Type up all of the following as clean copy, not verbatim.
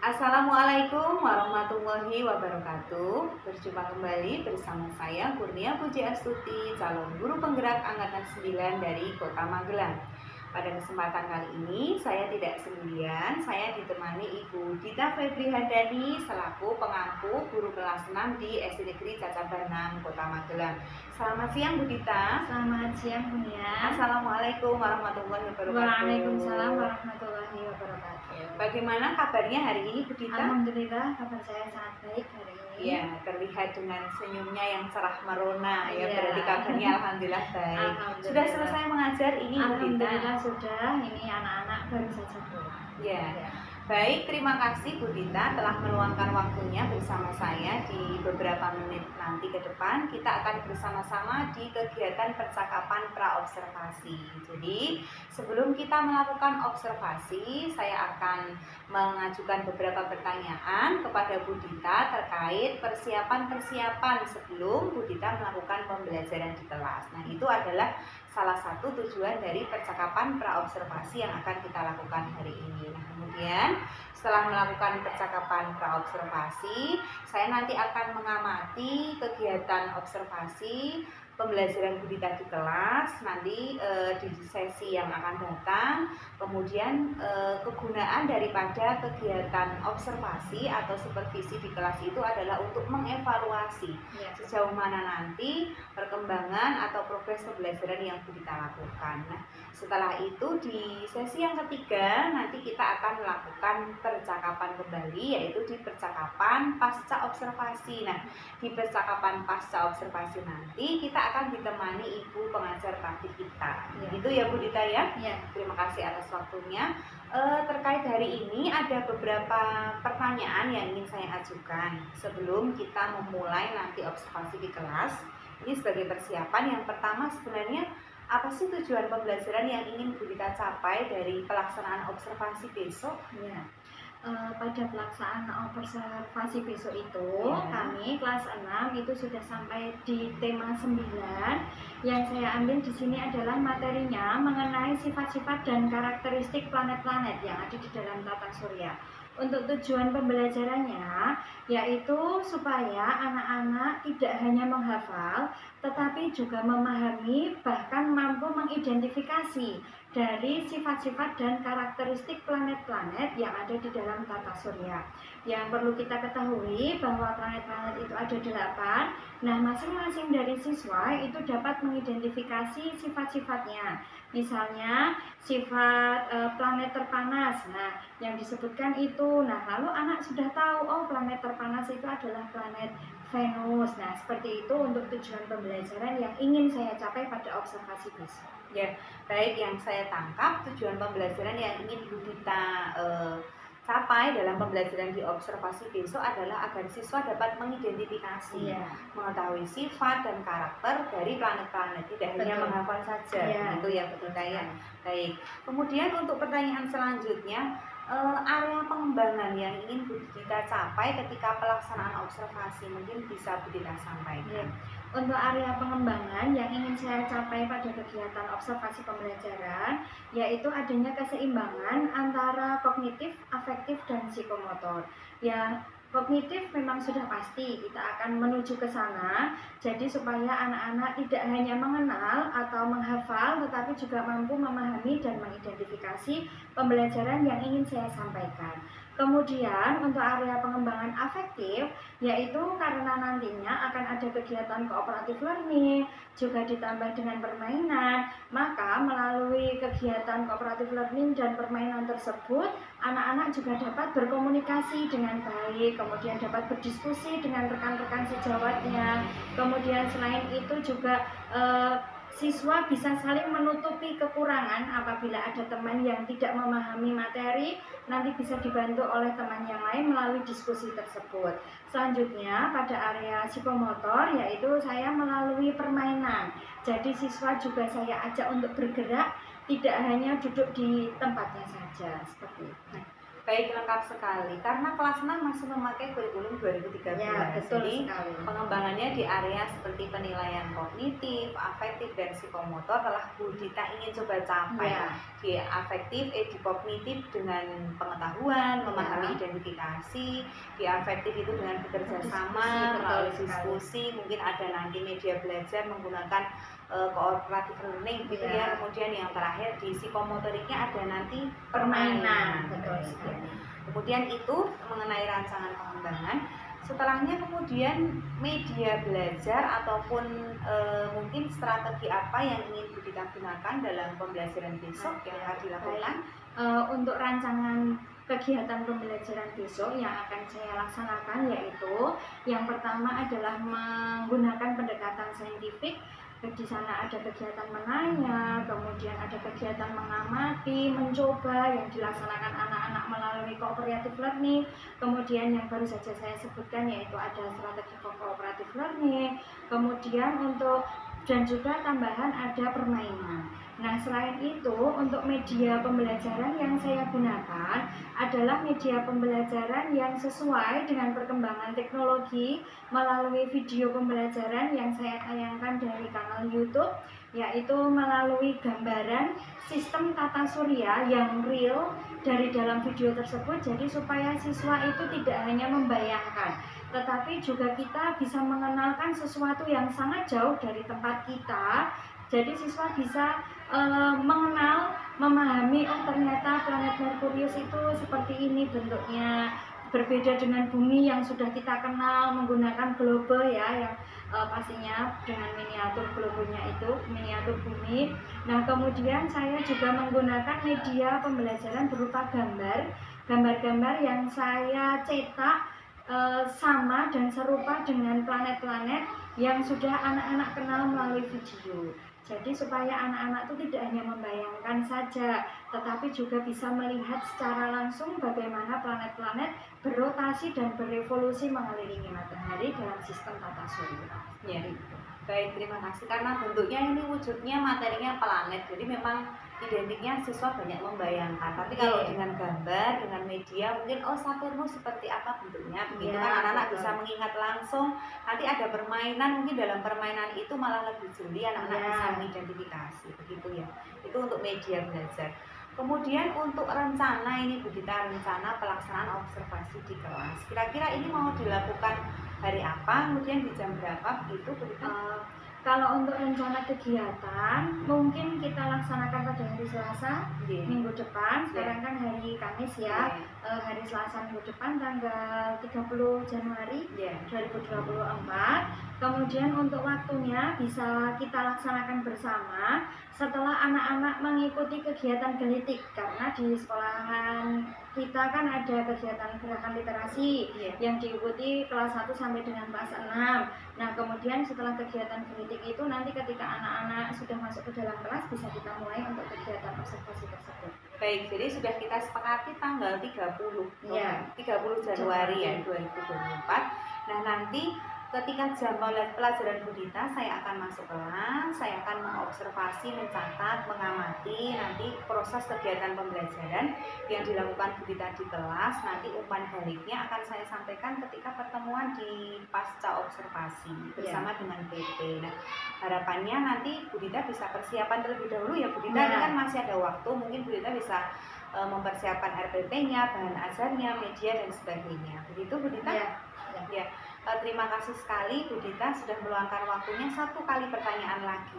Assalamualaikum warahmatullahi wabarakatuh. Berjumpa kembali bersama saya Kurnia Puji Astuti, calon guru penggerak angkatan 9 dari Kota Magelang. Pada kesempatan kali ini saya tidak sendirian, saya ditemani Ibu Dita Febri Handani selaku pengampu guru kelas 6 di SD Negeri Cacabanang, Kota Magelang. Selamat siang Bu Dita. Selamat siang Bunia. Assalamualaikum warahmatullahi wabarakatuh. Waalaikumsalam warahmatullahi wabarakatuh. Bagaimana kabarnya hari ini Bu Dita? Alhamdulillah kabar saya sangat baik hari ini. Ya, terlihat dengan senyumnya yang cerah merona ya, Ya. berarti kabarnya alhamdulillah baik. Alhamdulillah. Sudah selesai mengajar ini Bu Dita? Alhamdulillah sudah, ini anak-anak baru saja pulang. Ya. Baik, terima kasih Bu Dita telah meluangkan waktunya bersama saya. Di beberapa menit nanti ke depan kita akan bersama-sama di kegiatan percakapan praobservasi. Jadi sebelum kita melakukan observasi, saya akan mengajukan beberapa pertanyaan kepada Bu Dita terkait persiapan-persiapan sebelum Bu Dita melakukan pembelajaran di kelas. Nah, itu adalah salah satu tujuan dari percakapan praobservasi yang akan kita lakukan hari ini. Nah, kemudian setelah melakukan percakapan praobservasi, saya nanti akan mengamati kegiatan observasi pembelajaran Bu Dita di kelas nanti di sesi yang akan datang. Kemudian kegunaan daripada kegiatan observasi atau supervisi di kelas itu adalah untuk mengevaluasi sejauh mana nanti perkembangan atau progres pembelajaran yang Bu Dita lakukan. Nah, setelah itu di sesi yang ketiga nanti kita akan melakukan percakapan kembali, yaitu di percakapan pasca observasi. Nah, di percakapan pasca observasi nanti kita akan ditemani ibu pengajar praktik kita. Itu ya Bu Dita ya. Terima kasih atas waktunya. Terkait hari ini ada beberapa pertanyaan yang ingin saya ajukan sebelum kita memulai nanti observasi di kelas. Ini sebagai persiapan. Yang pertama, sebenarnya apa sih tujuan pembelajaran yang ingin Bu Dita capai dari pelaksanaan observasi besok? Pada pelaksanaan observasi besok itu kami kelas 6 itu sudah sampai di tema 9. Yang saya ambil di sini adalah materinya mengenai sifat-sifat dan karakteristik planet-planet yang ada di dalam tata surya. Untuk tujuan pembelajarannya yaitu supaya anak-anak tidak hanya menghafal tetapi juga memahami, bahkan mampu mengidentifikasi dari sifat-sifat dan karakteristik planet-planet yang ada di dalam tata surya. Yang perlu kita ketahui bahwa planet-planet itu ada 8. Nah, masing-masing dari siswa itu dapat mengidentifikasi sifat-sifatnya. Misalnya sifat planet terpanas. Nah, yang disebutkan itu. Nah, lalu anak sudah tahu, oh planet terpanas itu adalah planet Venus. Nah, seperti itu untuk tujuan pembelajaran yang ingin saya capai pada observasi besok. Ya, baik, yang saya tangkap tujuan pembelajaran yang ingin Bu Dita capai dalam pembelajaran di observasi besok adalah agar siswa dapat mengidentifikasi, mengetahui sifat dan karakter dari planet-planet, tidak hanya menghafal saja. Itu ya Bu Dita ya. Baik. Kemudian untuk pertanyaan selanjutnya, area pengembangan yang ingin Bu Dita capai ketika pelaksanaan observasi, mungkin bisa Bu Dita sampaikan. Untuk area pengembangan yang ingin saya capai pada kegiatan observasi pembelajaran yaitu adanya keseimbangan antara kognitif, afektif, dan psikomotor. Yang kognitif memang sudah pasti kita akan menuju ke sana, jadi supaya anak-anak tidak hanya mengenal atau menghafal tetapi juga mampu memahami dan mengidentifikasi pembelajaran yang ingin saya sampaikan. Kemudian untuk area pengembangan afektif yaitu karena nantinya akan ada kegiatan cooperative learning juga ditambah dengan permainan, maka melalui kegiatan cooperative learning dan permainan tersebut anak-anak juga dapat berkomunikasi dengan baik, kemudian dapat berdiskusi dengan rekan-rekan sejawatnya. Kemudian selain itu juga siswa bisa saling menutupi kekurangan apabila ada teman yang tidak memahami materi, nanti bisa dibantu oleh teman yang lain melalui diskusi tersebut. Selanjutnya pada area psikomotor yaitu saya melalui permainan. Jadi siswa juga saya ajak untuk bergerak, tidak hanya duduk di tempatnya saja seperti itu. Baik, lengkap sekali. Karena kelas 6 masih memakai kurikulum 2013. Ya, betul Jadi sekali. pengembangannya di area seperti penilaian kognitif, afektif, dan psikomotor telah Bu Dita ingin coba capai. Ya, Di afektif, di kognitif dengan pengetahuan, memahami Ya. identifikasi. Di afektif itu dengan bekerja Diskusi, sama, betul melalui sekali. diskusi, mungkin ada nanti media belajar menggunakan cooperative learning gitu Ya. ya. Kemudian yang terakhir di psikomotoriknya ada nanti Permainan, betul sekali. Kemudian itu mengenai rancangan pengembangan. Setelahnya kemudian media belajar ataupun mungkin strategi apa yang ingin Bu Dita gunakan dalam pembelajaran besok yang akan dilakukan. Untuk rancangan kegiatan pembelajaran besok yang akan saya laksanakan yaitu yang pertama adalah menggunakan pendekatan saintifik. Di sana ada kegiatan menanya, kemudian ada kegiatan mengamati, mencoba yang dilaksanakan anak-anak melalui cooperative learning. Kemudian yang baru saja saya sebutkan yaitu ada strategi cooperative learning. Kemudian dan juga tambahan ada permainan. Nah, selain itu untuk media pembelajaran yang saya gunakan adalah media pembelajaran yang sesuai dengan perkembangan teknologi melalui video pembelajaran yang saya tayangkan dari kanal YouTube, yaitu melalui gambaran sistem tata surya yang real dari dalam video tersebut. Jadi supaya siswa itu tidak hanya membayangkan, tetapi juga kita bisa mengenalkan sesuatu yang sangat jauh dari tempat kita. Jadi siswa bisa mengenal, memahami, oh ternyata planet Merkurius itu seperti ini bentuknya, berbeda dengan bumi yang sudah kita kenal menggunakan globe ya, yang pastinya dengan miniatur globenya itu, miniatur bumi. Nah, kemudian saya juga menggunakan media pembelajaran berupa gambar-gambar yang saya cetak sama dan serupa dengan planet-planet yang sudah anak-anak kenal melalui video. Jadi supaya anak-anak itu tidak hanya membayangkan saja, tetapi juga bisa melihat secara langsung bagaimana planet-planet berotasi dan berevolusi mengelilingi matahari dalam sistem tata surya. Ya. Baik, terima kasih. Karena bentuknya ini wujudnya materinya planet, jadi memang identiknya siswa banyak membayangkan. Tapi kalau dengan gambar, dengan media, mungkin Saturnus seperti apa bentuknya, begitu kan anak-anak bisa mengingat langsung. Nanti ada permainan, mungkin dalam permainan itu malah lebih jeli, anak-anak bisa mengidentifikasi, begitu ya. Itu untuk media belajar. Kemudian untuk rencana ini Bu Dita, rencana pelaksanaan observasi di kelas. Kira-kira ini mau dilakukan hari apa, kemudian di jam berapa begitu Bu Dita? Kalau untuk rencana kegiatan mungkin kita laksanakan pada hari Selasa minggu depan. Sekarang kan hari Kamis ya. Hari Selasa minggu depan tanggal 30 Januari 2024. Kemudian untuk waktunya bisa kita laksanakan bersama setelah anak-anak mengikuti kegiatan gelitik, karena di sekolahan kita kan ada kegiatan gerakan literasi yang diikuti kelas 1 sampai dengan kelas 6. Nah, kemudian setelah kegiatan gelitik itu nanti ketika anak-anak sudah masuk ke dalam kelas bisa kita mulai untuk kegiatan observasi tersebut. Baik, jadi sudah kita sepakati tanggal 30 Januari ya 2024. Nah, nanti ketika jam pelajaran Bu Dita, saya akan masuk kelas, saya akan mengobservasi, mencatat, mengamati nanti proses kegiatan pembelajaran yang dilakukan Bu Dita di kelas. Nanti umpan baliknya akan saya sampaikan ketika pertemuan di pasca observasi bersama dengan PP. Nah, harapannya nanti Bu Dita bisa persiapan terlebih dahulu ya Bu Dita. Ini kan masih ada waktu, mungkin Bu Dita bisa mempersiapkan RPP-nya, bahan ajarnya, media dan sebagainya. Begitu Bu Dita? Ya. Terima kasih sekali Bu Dita sudah meluangkan waktunya. Satu kali pertanyaan lagi,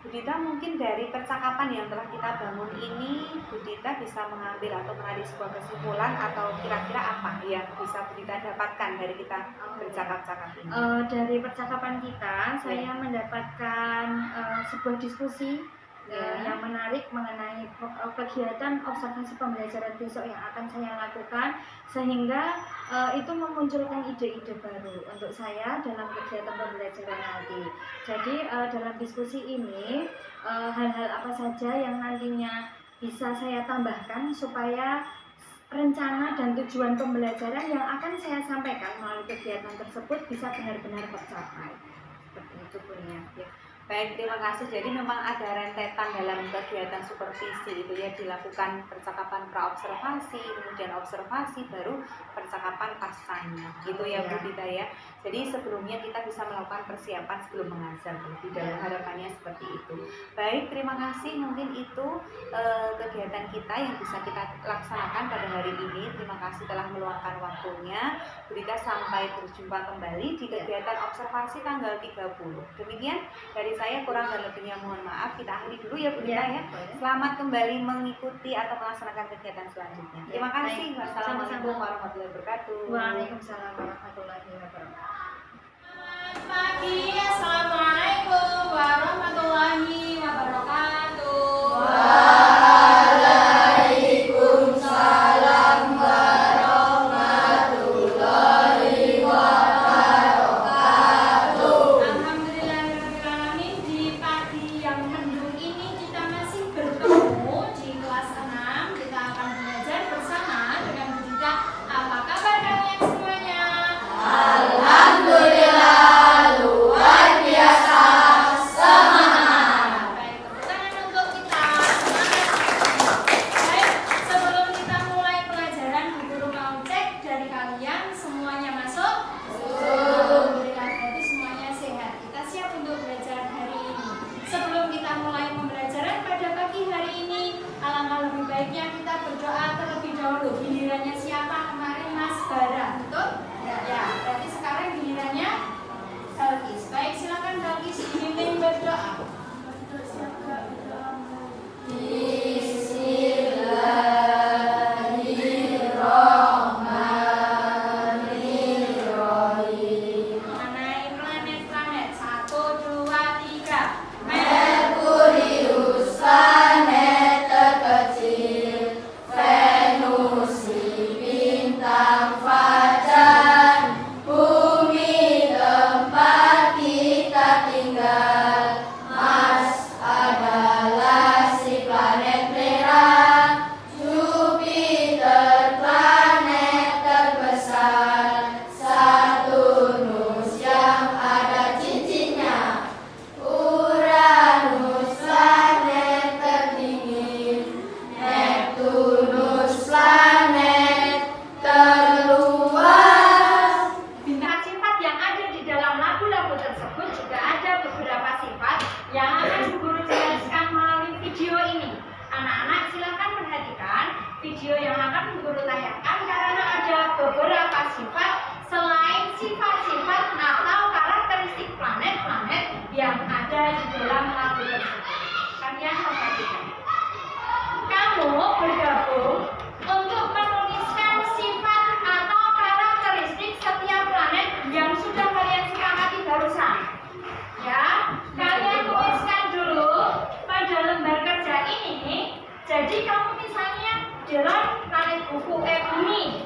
Bu Dita, mungkin dari percakapan yang telah kita bangun ini Bu Dita bisa mengambil atau menarik sebuah kesimpulan atau kira-kira apa yang bisa Bu Dita dapatkan dari kita bercakap-cakap ini? Dari percakapan kita saya mendapatkan sebuah diskusi yang menarik mengenai kegiatan observasi pembelajaran besok yang akan saya lakukan, sehingga itu memunculkan ide-ide baru untuk saya dalam kegiatan pembelajaran nanti. Jadi dalam diskusi ini hal-hal apa saja yang nantinya bisa saya tambahkan supaya rencana dan tujuan pembelajaran yang akan saya sampaikan melalui kegiatan tersebut bisa benar-benar tercapai. Seperti itu Bu Nia. Baik, terima kasih. Jadi memang ada rentetan dalam kegiatan supervisi itu ya, dilakukan percakapan praobservasi, kemudian observasi, baru percakapan pascanya. Gitu ya Bu Dita ya. Jadi sebelumnya kita bisa melakukan persiapan sebelum mengajar. Tidak harapannya seperti itu. Baik, terima kasih. Mungkin itu kegiatan kita yang bisa kita laksanakan pada hari ini. Terima kasih telah meluangkan waktunya. Bu Dita, sampai berjumpa kembali di kegiatan observasi tanggal 30. Demikian dari saya, kurang dan lebihnya mohon maaf. Kita akhiri dulu ya Bu Dita ya. Selamat kembali mengikuti atau melaksanakan kegiatan selanjutnya. Terima kasih. Wassalamualaikum warahmatullahi wabarakatuh. Waalaikumsalam warahmatullahi wabarakatuh. Selamat pagi, assalamualaikum warahmatullahi wabarakatuh. Waalaikumsalam warahmatullahi wabarakatuh. Alhamdulillahirrahmanirrahim. Di pagi yang mendung ini kita masih bertemu di kelas 6. Kita akan belajar bersama dengan Bu Dita. Apa kabar kalian semuanya? Alhamdulillah, luar biasa semangat. Baik, tepuk tangan untuk kita. Baik, sebelum kita mulai pelajaran, Bu Guru mau cek dari kalian semuanya masuk? Alhamdulillah, berarti semuanya sehat. Kita siap untuk belajar hari ini. Sebelum kita mulai pembelajaran pada pagi hari ini, alangkah lebih baiknya kita berdoa terlebih dahulu. Gilirannya siapa kemarin? Mas Bara, betul? Ya, berarti sekarang gilirannya Balkis. Baik, silakan Balkis dibimbing berdoa. Bismillahirrahmanirrahim. Mengenai planet-planet 1, 2, 3. Merkurius, planet terkecil. Venus, si bintang fajar. Bumi, tempat kita tinggal. Mars adalah si planet merah. Jupiter, planet terbesar. Saturnus yang ada cincinnya. Uranus, planet terdingin. Neptunus, planet terluas. Bintang sifat yang ada di dalam lagu-lagu tersebut juga ada beberapa sifat yang akan Bu Guru jelaskan melalui video ini. Anak-anak silakan perhatikan video yang akan Bu Guru tayangkan karena ada beberapa sifat selain sifat-sifat atau karakteristik planet-planet yang ada di dalam lagu tersebut. Kalian perhatikan. Kamu bergabung untuk menuliskan sifat atau karakteristik setiap planet yang sudah kalian sepakati barusan. Ya, kalian tuliskan dulu pada lembar kerja ini. Jadi kamu misalnya dalam planet bumi.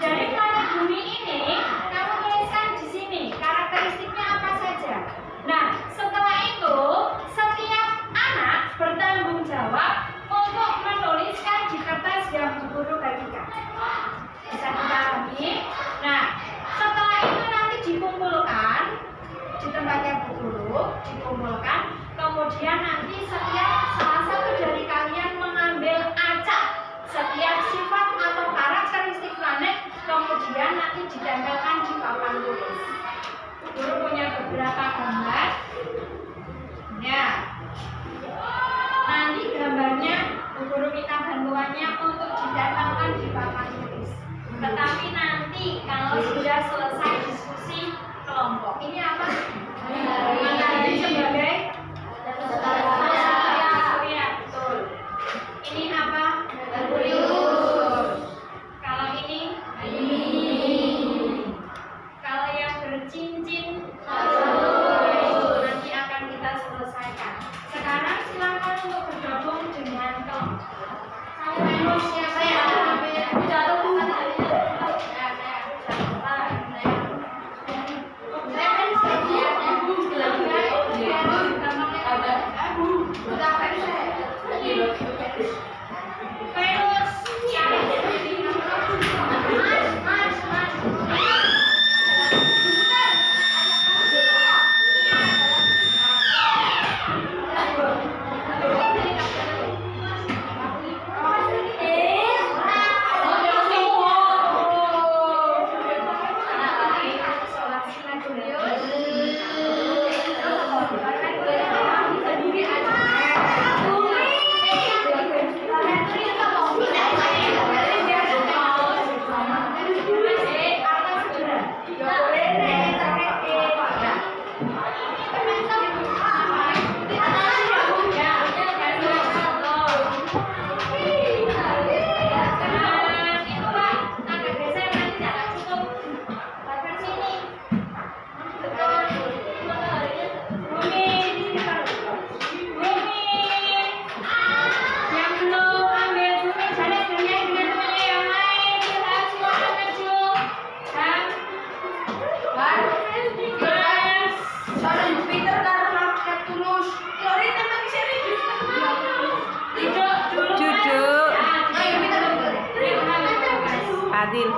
Dari planet bumi ini, kamu tuliskan di sini karakteristiknya apa saja. Nah, setelah itu setiap anak bertanggung jawab untuk menuliskan di kertas yang Bu Guru bagikan. Bisa dipahami? Nah, setelah itu nanti dikumpulkan di tempatnya Bu Guru, dikumpulkan. Kemudian nanti setiap salah satu dari kalian mengambil acak setiap sifat atau karakteristik planet, kemudian nanti ditempelkan di papan tulis. Bu Guru punya beberapa gambar. Ya. Nanti gambarnya Bu Guru minta bantuannya untuk ditempelkan di papan tulis. Tetapi nanti kalau sudah selesai diskusi kelompok, ini apa? Matahari sebagai surya, betul. Ini apa? Merkurius. Kalau ini? Kalau yang bercincin, nanti akan kita selesaikan. Sekarang silakan untuk bergabung dengan kelompok. Venus siapa yang jatuh?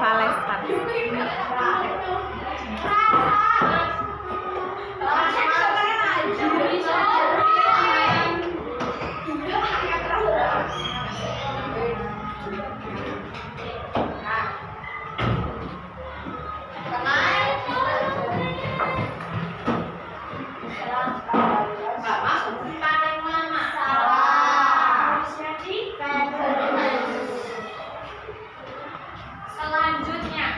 Vales Pat. Selanjutnya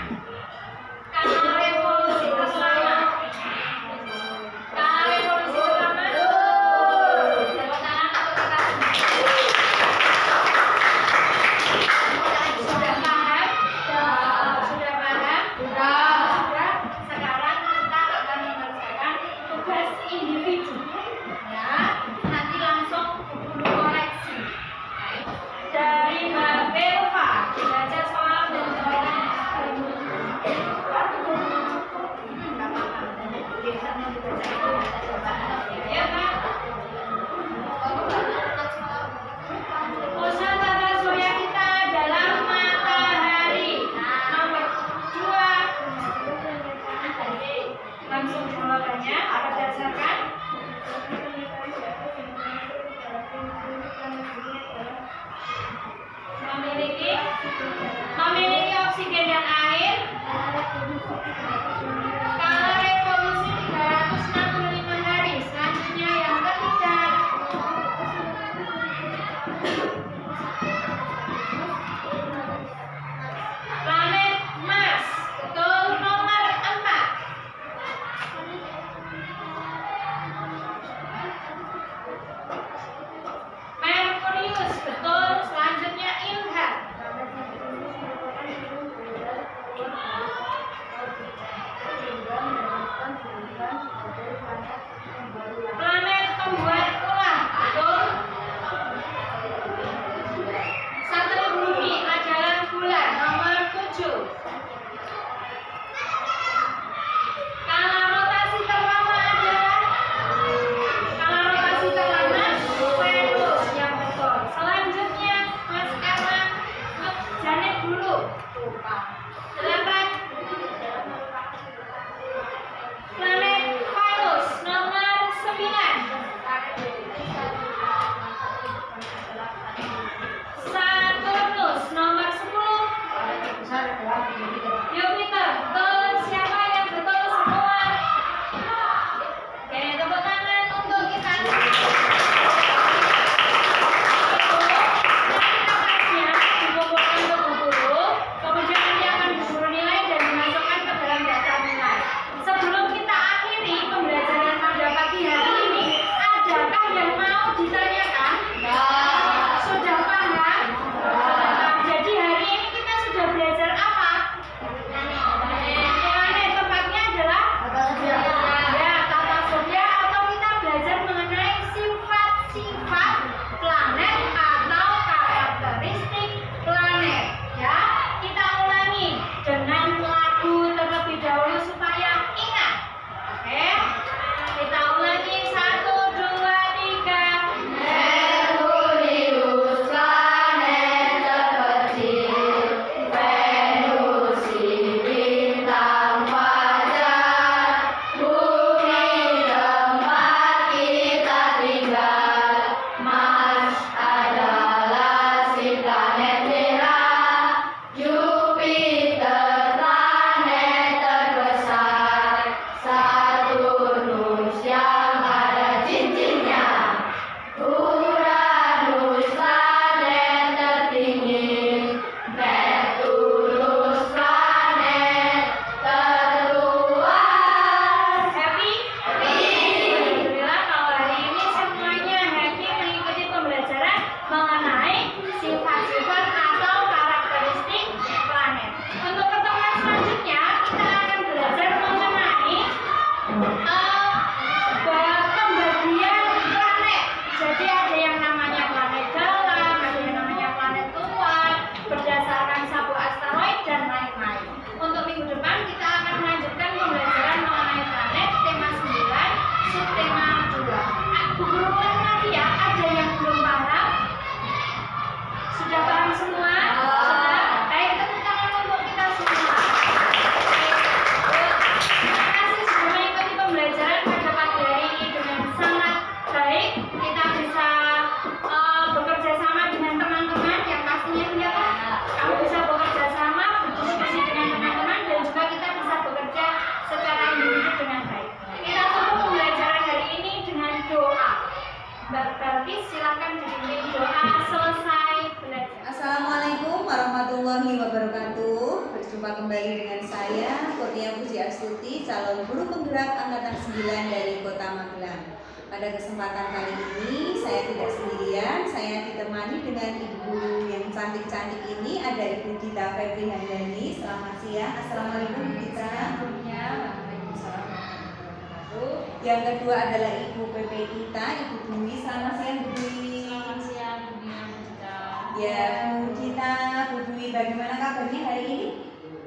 selesai belajar. Assalamualaikum warahmatullahi wabarakatuh. Berjumpa kembali dengan saya Kurnia Puji Astuti, calon guru penggerak angkatan 9 dari Kota Magelang. Pada kesempatan kali ini saya tidak sendirian, saya ditemani dengan ibu guru yang cantik-cantik ini. Ada Ibu Dita Febri Handani. Selamat siang. Assalamualaikum Bu Dita. Waalaikumsalam warahmatullahi wabarakatuh. Yang kedua adalah Ibu PP kita, Ibu Dwi. Selamat siang Bu Dwi. Selamat siang dunia kita. Ya Bu Dita, Bu Dwi, bagaimana kabarnya hari ini?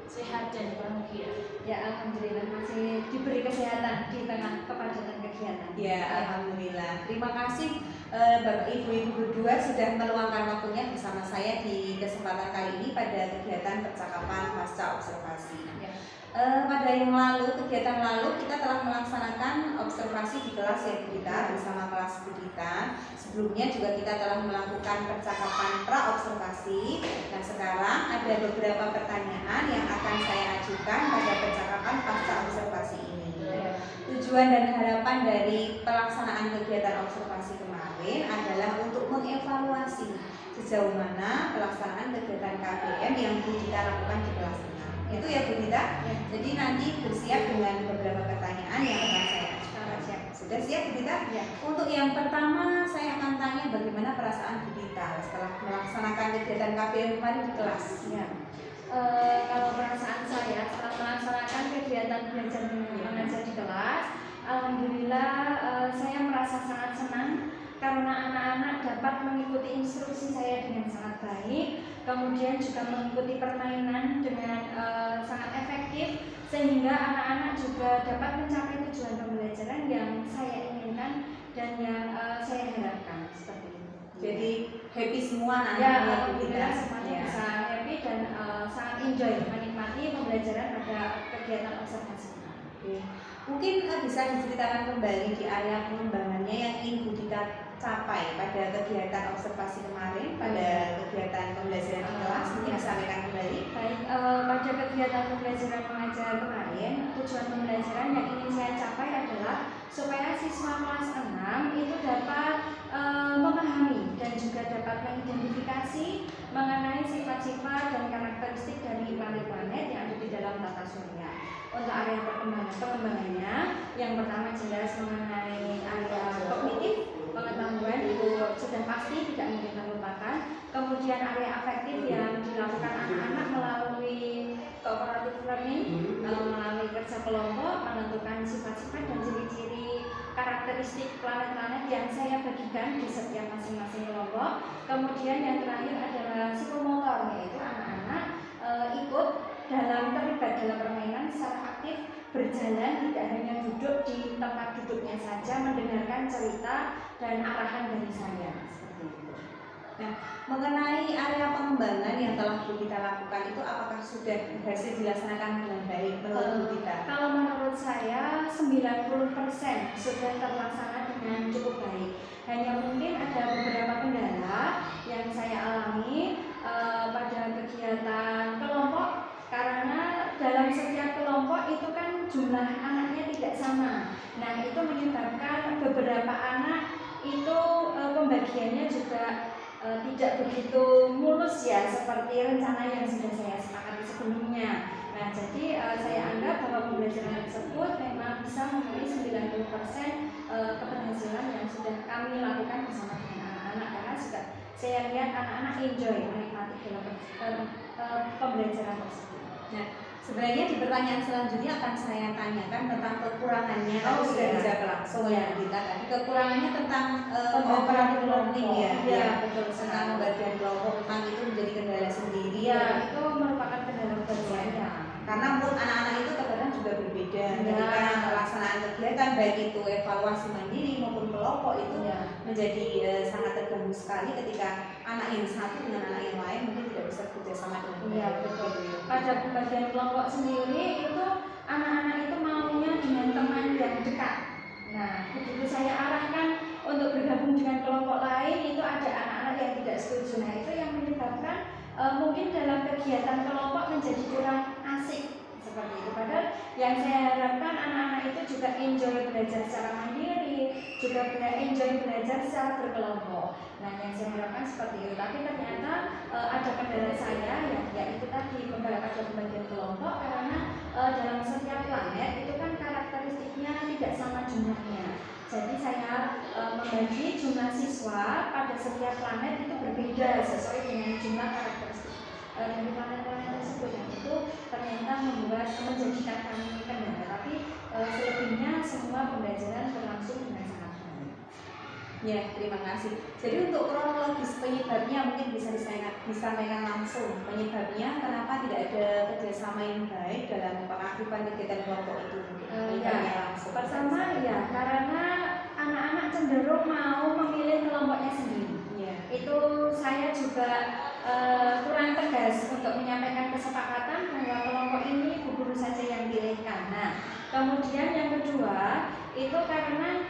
Sehat dan bahagia. Ya, alhamdulillah masih diberi kesehatan di tengah kepadatan kegiatan. Ya, alhamdulillah. Terima kasih Bapak Ibu Ibu berdua sudah meluangkan waktunya bersama saya di kesempatan kali ini pada kegiatan percakapan pasca observasi. Ya. Pada yang lalu, kegiatan lalu kita telah melaksanakan observasi di kelas ya Bu Dita, bersama kelas Bu Dita. Sebelumnya juga kita telah melakukan percakapan pra-observasi. Nah, sekarang ada beberapa pertanyaan yang akan saya ajukan pada percakapan pasca observasi ini. Tujuan dan harapan dari pelaksanaan kegiatan observasi kemarin adalah untuk mengevaluasi sejauh mana pelaksanaan kegiatan KBM yang Bu Dita lakukan di kelas 6. Itu ya Bu Dita. Jadi nanti bersiap dengan beberapa pertanyaan yang akan saya ajukan. Sudah siap Bu Dita? Ya. Untuk yang pertama saya akan tanya bagaimana perasaan Bu Dita setelah melaksanakan kegiatan KBM kemarin di kelas. Ya. Kalau perasaan saya setelah melaksanakan kegiatan belajar mengajar di kelas, alhamdulillah saya merasa sangat senang karena anak-anak dapat mengikuti instruksi saya dengan sangat baik, kemudian juga mengikuti permainan dengan sangat efektif, sehingga anak-anak juga dapat mencapai tujuan pembelajaran yang saya inginkan dan yang saya harapkan seperti itu. Jadi happy semua Ya, anak-anak Bu Dita. alhamdulillah semuanya Ya. bisa happy dan sangat enjoy menikmati pembelajaran pada kegiatan observasi. Oke. Mungkin bisa diceritakan kembali di area pengembangannya yang ingin Bu Dita capai pada kegiatan observasi kemarin, pada kegiatan pembelajaran di kelas, mungkin disampaikan kembali. Baik, pada kegiatan pembelajaran mengajar kemarin, tujuan pembelajaran yang ingin saya capai adalah supaya siswa kelas 6 itu dapat memahami dan juga dapat mengidentifikasi mengenai sifat-sifat dan karakteristik dari planet-planet yang ada di dalam tata surya. Untuk area pengembangannya, yang pertama jelas mengenai area kognitif, pengetahuan itu sudah pasti tidak mungkin terlupakan. Kemudian area afektif yang dilakukan anak-anak melalui cooperative learning, melalui kerja kelompok, menentukan sifat-sifat dan ciri-ciri karakteristik planet-planet yang saya bagikan di setiap masing-masing kelompok. Kemudian yang terakhir adalah psikomotor, yaitu anak-anak ikut terlibat dalam permainan secara aktif, berjalan, tidak hanya duduk di tempat duduknya saja, mendengarkan cerita dan arahan dari saya. Seperti itu. Nah, mengenai area pengembangan yang telah Bu Dita lakukan itu apakah sudah berhasil dilaksanakan dengan baik menurut Bu Dita? Kalau menurut saya 90% sudah terlaksana dengan cukup baik. Hanya mungkin ada beberapa kendala yang saya alami pada kegiatan kelompok, karena dalam setiap kelompok itu kan jumlah anaknya tidak sama. Nah, itu menyebabkan beberapa anak itu pembagiannya juga tidak begitu mulus ya, seperti rencana yang sudah saya sepakati sebelumnya. Nah, jadi saya anggap bahwa pembelajaran tersebut memang bisa memenuhi 90% keberhasilan yang sudah kami lakukan bersama dengan anak-anak, karena juga saya lihat anak-anak enjoy menikmati dalam pembelajaran tersebut. Nah, sebenarnya di pertanyaan selanjutnya akan saya tanyakan tentang kekurangannya. Tadi sudah iya. dijawab langsung ya Bu Dita tadi. Kekurangannya tentang Pembagian cooperative learning kelompok. ya. Iya, Ya, betul tentang sekali. pembagian kelompok memang itu menjadi kendala sendiri. Ya, itu merupakan kendala berbeda. Ya. Karena mood anak-anak itu terkadang juga berbeda. Ya. Ketika pelaksanaan kegiatan baik itu evaluasi mandiri maupun kelompok itu Ya. menjadi sangat terganggu sekali ketika anak yang satu dengan anak yang lain mungkin tidak bisa bekerja sama dengan Iya, baik. betul. Gitu ya. Pada pembagian kelompok sendiri itu anak-anak itu maunya dengan teman yang dekat. Nah, begitu saya arahkan untuk bergabung dengan kelompok lain, itu ada anak-anak yang tidak setuju. Nah, itu yang menyebabkan mungkin dalam kegiatan kelompok menjadi kurang asik seperti itu. Padahal yang saya harapkan anak-anak itu juga enjoy belajar secara mandiri, juga enjoy belajar secara berkelompok. Nah, yang saya harapkan seperti itu. Tapi ternyata ada kendala saya, yaitu tadi ada pembagian kelompok karena dalam setiap planet itu kan karakteristiknya tidak sama jumlahnya. Jadi saya membagi jumlah siswa pada setiap planet itu berbeda sesuai dengan jumlah karakteristik dari planet-planet tersebut, yang itu ternyata menjadikan kami kendala. Tapi selebihnya semua pembelajaran berlangsung dengan sangat baik. Ya, terima kasih. Jadi untuk kronologis penyebabnya mungkin bisa disampaikan langsung. Penyebabnya kenapa tidak ada kerjasama yang baik dalam pengaktifan kegiatan kelompok itu? Penyebabnya langsung. Pertama ya karena anak-anak cenderung mau memilih kelompoknya sendiri. Ya. Itu saya juga kurang tegas untuk menyampaikan kesepakatan bahwa kelompok ini bu guru saja yang pilihkan. Nah, kemudian yang kedua itu karena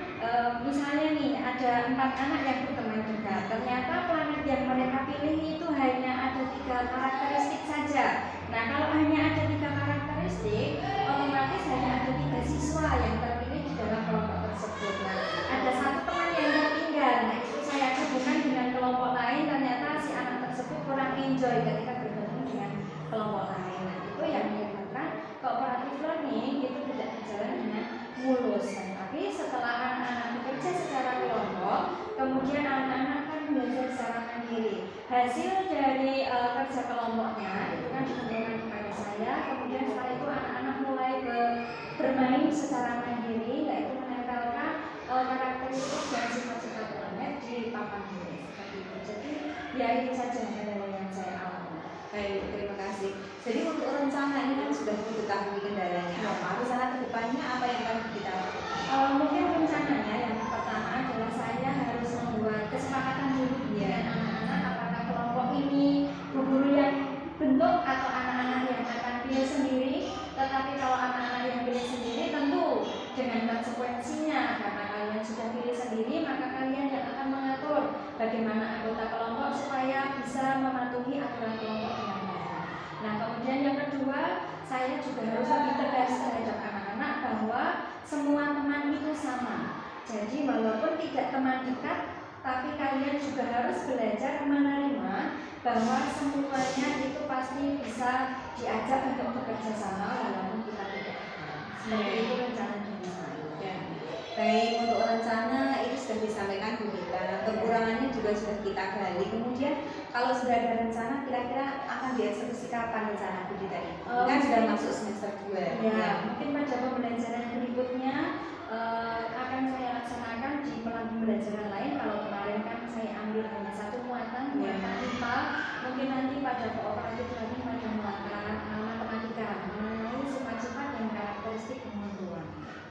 misalnya nih ada 4 anak yang berteman juga, ternyata planet yang mereka pilih itu hanya ada 3 karakteristik saja. Nah, kalau hanya ada 3 karakteristik, otomatis hanya ada 3 siswa yang terpilih di dalam kelompok tersebut. Nah, ada 1 teman yang tertinggal. Nah, itu saya hubungkan dengan kelompok lain, ternyata si anak tersebut kurang enjoy ketika bergabung dengan kelompok lain. Nah, itu yang menyebabkan cooperative learning itu tidak berjalan dengan mulus. Tapi setelah anak-anak bekerja secara kelompok, kemudian anak-anak kan belajar secara mandiri. Hasil dari kerja kelompoknya itu kan dikumpulkan kepada saya. Kemudian setelah itu anak-anak mulai bermain secara mandiri, yaitu menempelkan karakteristik dan sifat-sifat planet di papan tulis seperti itu. Jadi ya itu saja yang saya alami. Baik, terima kasih. Jadi untuk rencana ini kan sudah diketahui kendalanya apa, rencana kedepannya apa yang akan kita lakukan? Mungkin rencananya yang pertama adalah saya harus membuat kesepakatan dulu dengan anak-anak apakah kelompok ini guru yang bentuk atau anak-anak yang akan pilih sendiri. Tetapi kalau anak-anak yang pilih sendiri tentu dengan konsekuensinya, karena kalian sudah pilih sendiri maka kalian yang akan mengatur bagaimana anggota kelompok supaya bisa mematuhi aturan kelompok dengan baik. Nah, kemudian yang kedua, saya juga harus lebih tegas terhadap anak-anak bahwa semua teman itu sama. Jadi walaupun tidak teman dekat, tapi kalian juga harus belajar menerima bahwa semuanya itu pasti bisa diajak untuk bekerja sama walaupun kita tidak dekat. Seperti itu rencana dari saya. Ya. Baik, untuk rencana itu sudah disampaikan Bu Gita. Kekurangannya juga sudah kita gali. Kemudian kalau sudah ada rencana, kira-kira akan dieksekusi kapan rencana Bu Gita ini? Kan sudah masuk semester 2. Ya, mungkin pada pembelajaran berikutnya akan saya laksanakan di pembelajaran lain. Kalau kemarin kan saya ambil hanya 1 muatan IPA, mungkin nanti pada cooperative learning pada muatan matematika mengenai sifat-sifat dan karakteristik pengetahuan.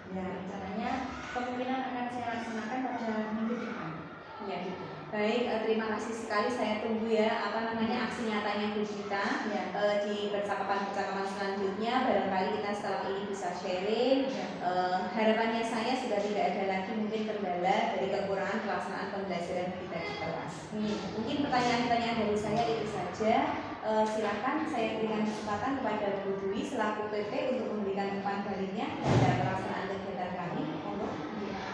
Ya, rencananya kemungkinan akan saya laksanakan pada minggu depan. Ya. Baik, terima kasih sekali. Saya tunggu ya aksi nyatanya Bu Gita di percakapan-percakapan selanjutnya. Barangkali kita setelah ini bisa sharing. Harapannya saya sudah tidak ada lagi mungkin kendala dari kekurangan pelaksanaan pembelajaran kita di kelas. Mungkin pertanyaan-pertanyaan dari saya itu saja. Silakan saya berikan kesempatan kepada Bu Dwi selaku PP untuk memberikan umpan baliknya pada pelaksanaan kegiatan kami.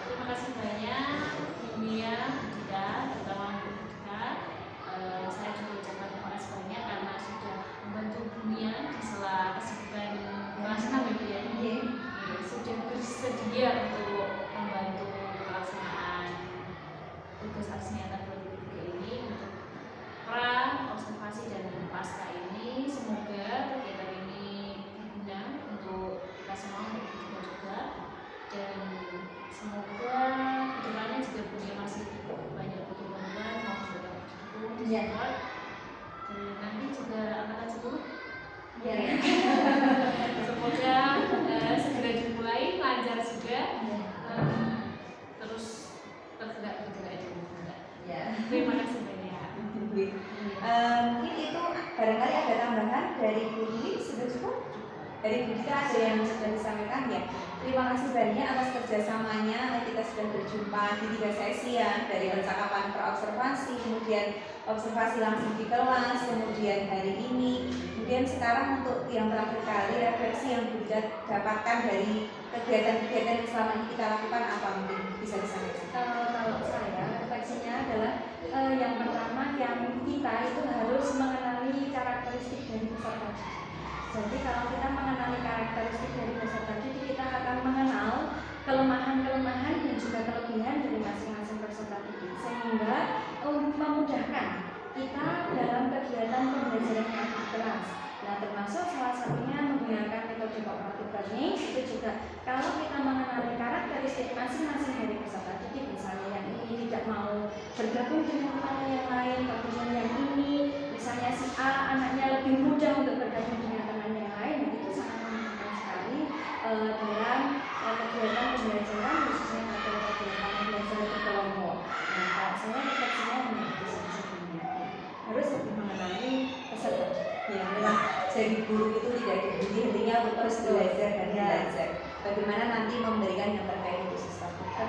Terima kasih banyak Bu Mia, Bu Gita, terutama Bu Gita. Saya juga ucapkan terima kasih banyak karena sudah membantu Bu Mia di sela kesibukan melaksanakan kegiatan ini. Sudah bersedia untuk membantu pelaksanaan tugas aksi nyata 2023 ini untuk pra, observasi dan pasca ini. Semoga kegiatan ini berguna untuk kita semua, untuk kita juga, dan semoga kedepannya juga punya masih banyak butuh bantuan maupun juga butuh support. Dan nanti juga angkatan 10 semoga segera dimulai lancar juga, terus tergerak juga. Terima kasih banyak. Mungkin itu barangkali ada tambahan dari Bu Dwi, sudah cukup? Dari Bu Gita ada yang sudah disampaikan ya. Terima kasih banyak atas kerjasamanya. Kita sudah berjumpa di 3 sesi ya, dari percakapan praobservasi, kemudian observasi langsung di kelas, kemudian hari ini, kemudian sekarang untuk yang terakhir kali refleksi yang Bu Gita dapatkan dari kegiatan-kegiatan yang selama ini kita lakukan apa mungkin bisa disampaikan? Kalau saya refleksinya adalah yang pertama yang kita itu harus mengenali karakteristik dari peserta didik. Jadi kalau kita mengenali karakteristik dari peserta didik, kita akan mengenal kelemahan-kelemahan dan juga kelebihan dari masing-masing peserta didik, sehingga memudahkan kita dalam kegiatan pembelajaran yang kelas. Nah, termasuk salah satunya menggunakan metode cooperative learning. Itu juga kalau kita mengenali karakteristik masing-masing dari peserta didik, misalnya yang ini tidak mau bergabung dengan teman yang lain, kemudian yang ini misalnya si A anaknya lebih mudah untuk bergabung dengan teman yang lain, nah itu sangat memudahkan sekali dalam kegiatan pembelajaran, khususnya pada kegiatan belajar berkelompok. Nah, kalau saya refleksinya hanya itu saja sebenarnya. Harus lebih mengenali peserta. Ya, memang jadi guru itu tidak dibully, hentinya untuk terus belajar dan belajar. Bagaimana nanti memberikan yang terbaik untuk siswa kita.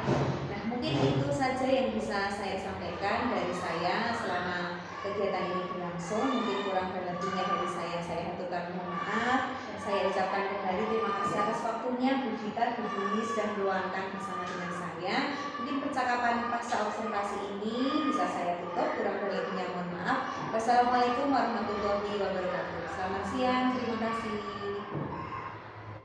Nah, mungkin itu saja yang bisa saya sampaikan dari saya selama kegiatan ini berlangsung. Mungkin kurang dan lebihnya dari saya haturkan mohon maaf. Saya ucapkan kembali terima kasih atas waktunya Bu Gita, Bu Buni sudah meluangkan bersama dengan saya. Mungkin percakapan pasca observasi ini bisa saya tutup, kurang dan lebihnya mohon maaf. Wassalamualaikum warahmatullahi wabarakatuh. Selamat siang, terima kasih.